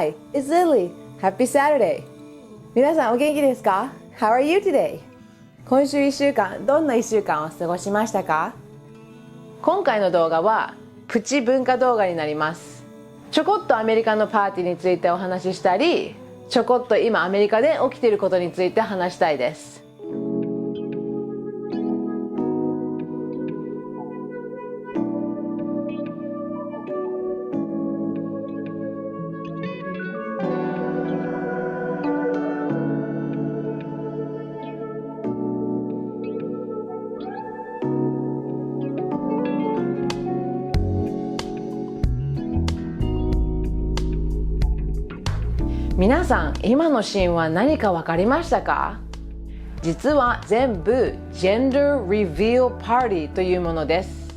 Hi, it's Lily. Happy Saturday. 皆さんお元気ですか？ How are you today? 今週1週間、どんな1週間を過ごしましたか？今回の動画はプチ文化動画になります。ちょこっとアメリカのパーティーについてお話ししたり、ちょこっと今アメリカで起きていることについて話したいです。皆さん、今のシーンは何か分かりましたか？実は全部 Gender Reveal Party というものです。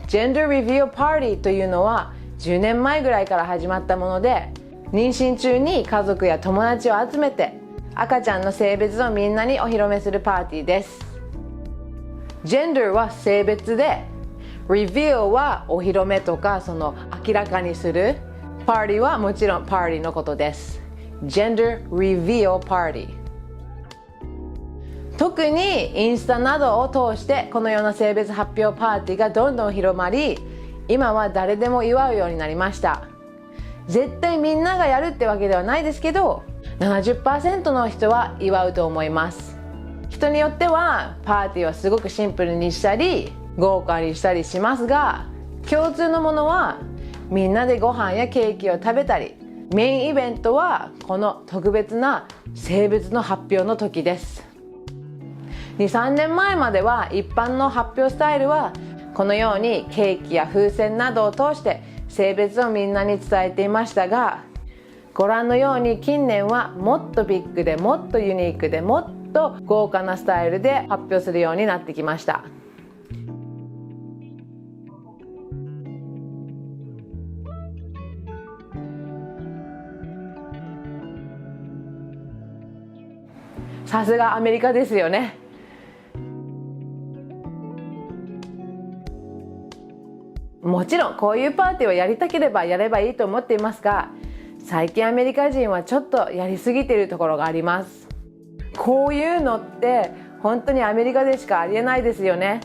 Gender Reveal Party というのは10年前ぐらいから始まったもので、妊娠中に家族や友達を集めて赤ちゃんの性別をみんなにお披露目するパーティーです。Gender は性別で、Reveal はお披露目とかその明らかにする、Party はもちろんパーティーのことです。Gender Reveal Party。 特にインスタなどを通してこのような性別発表パーティーがどんどん広まり、今は誰でも祝うようになりました。絶対みんながやるってわけではないですけど、 70% の人は祝うと思います。人によってはパーティーはすごくシンプルにしたり豪華にしたりしますが、共通のものはみんなでご飯やケーキを食べたり、メインイベントはこの特別な性別の発表の時です。 2,3 年前までは一般の発表スタイルはこのようにケーキや風船などを通して性別をみんなに伝えていましたが、ご覧のように近年はもっとビッグでもっとユニークでもっと豪華なスタイルで発表するようになってきました。さすがアメリカですよね。もちろんこういうパーティーをやりたければやればいいと思っていますが、最近アメリカ人はちょっとやりすぎているところがあります。こういうのって本当にアメリカでしかありえないですよね。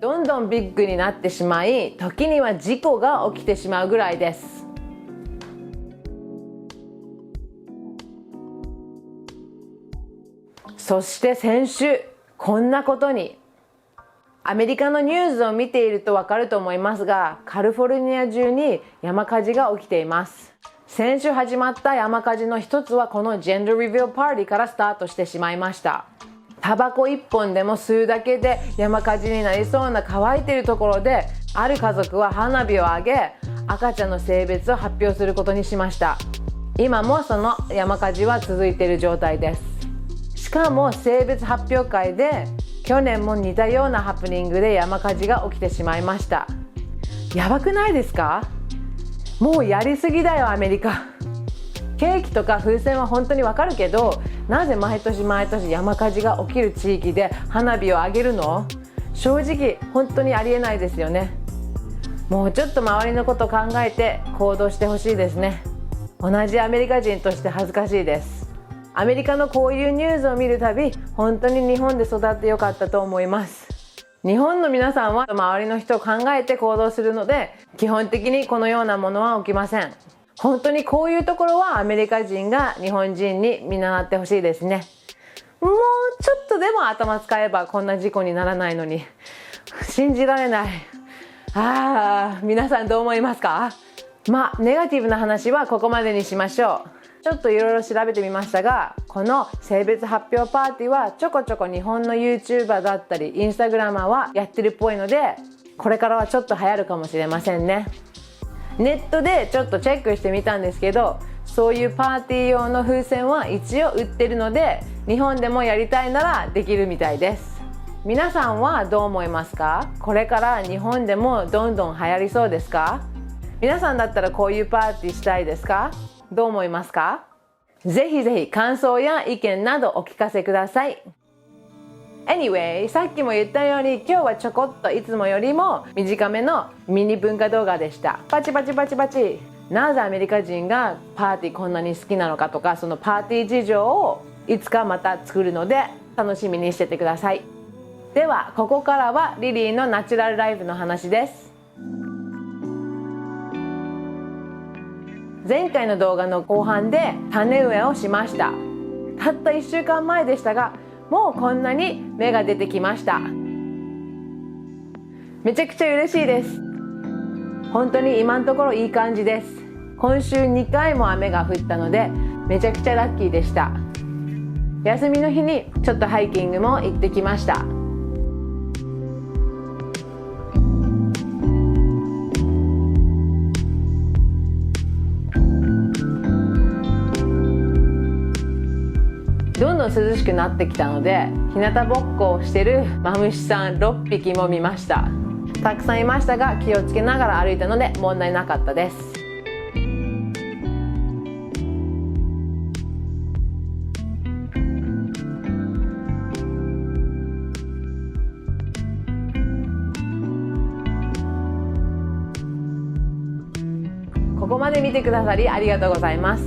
どんどんビッグになってしまい、時には事故が起きてしまうぐらいです。そして先週こんなことに、アメリカのニュースを見ているとわかると思いますが、カリフォルニア中に山火事が起きています。先週始まった山火事の一つはこのジェンダーリビューパーティーからスタートしてしまいました。タバコ1本でも吸うだけで山火事になりそうな乾いているところで、ある家族は花火を上げ赤ちゃんの性別を発表することにしました。今もその山火事は続いている状態です。しかも性別発表会で去年も似たようなハプニングで山火事が起きてしまいました。やばくないですか？もうやりすぎだよアメリカ。ケーキとか風船は本当にわかるけど、なぜ毎年毎年山火事が起きる地域で花火を上げるの？正直本当にありえないですよね。もうちょっと周りのことを考えて行動してほしいですね。同じアメリカ人として恥ずかしいです。アメリカのこういうニュースを見るたび、本当に日本で育ってよかったと思います。日本の皆さんは周りの人を考えて行動するので、基本的にこのようなものは起きません。本当にこういうところはアメリカ人が日本人に見習ってほしいですね。もうちょっとでも頭使えばこんな事故にならないのに、信じられない。皆さんどう思いますか？ネガティブな話はここまでにしましょう。ちょっといろいろ調べてみましたが、この性別発表パーティーはちょこちょこ日本の YouTuber だったり Instagrammer はやってるっぽいので、これからはちょっと流行るかもしれませんね。ネットでちょっとチェックしてみたんですけど、そういうパーティー用の風船は一応売ってるので、日本でもやりたいならできるみたいです。皆さんはどう思いますか？これから日本でもどんどん流行りそうですか？皆さんだったらこういうパーティーしたいですか？どう思いますか？ぜひぜひ感想や意見などお聞かせください。Anyway、さっきも言ったように今日はちょこっといつもよりも短めのミニ文化動画でした。パチパチパチパチ。なぜアメリカ人がパーティーこんなに好きなのかとか、そのパーティー事情をいつかまた作るので楽しみにしててください。ではここからはリリーのナチュラルライフの話です。前回の動画の後半で種植えをしました。たった1週間前でしたが、もうこんなに芽が出てきました。めちゃくちゃ嬉しいです。本当に今のところいい感じです。今週2回も雨が降ったのでめちゃくちゃラッキーでした。休みの日にちょっとハイキングも行ってきました。どんどん涼しくなってきたので、日向ぼっこをしてるマムシさん6匹も見ました。たくさんいましたが気をつけながら歩いたので問題なかったです。ここまで見てくださりありがとうございます。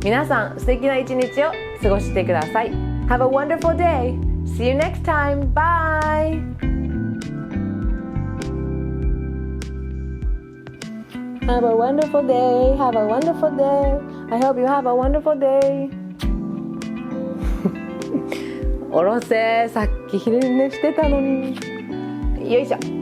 皆さん素敵な一日を過ごしてください。Have a wonderful day. See you next time. Bye. Have a wonderful day. Have a wonderful day. I hope you have a wonderful day. おろせ、さっき昼寝してたのに。よいしょ。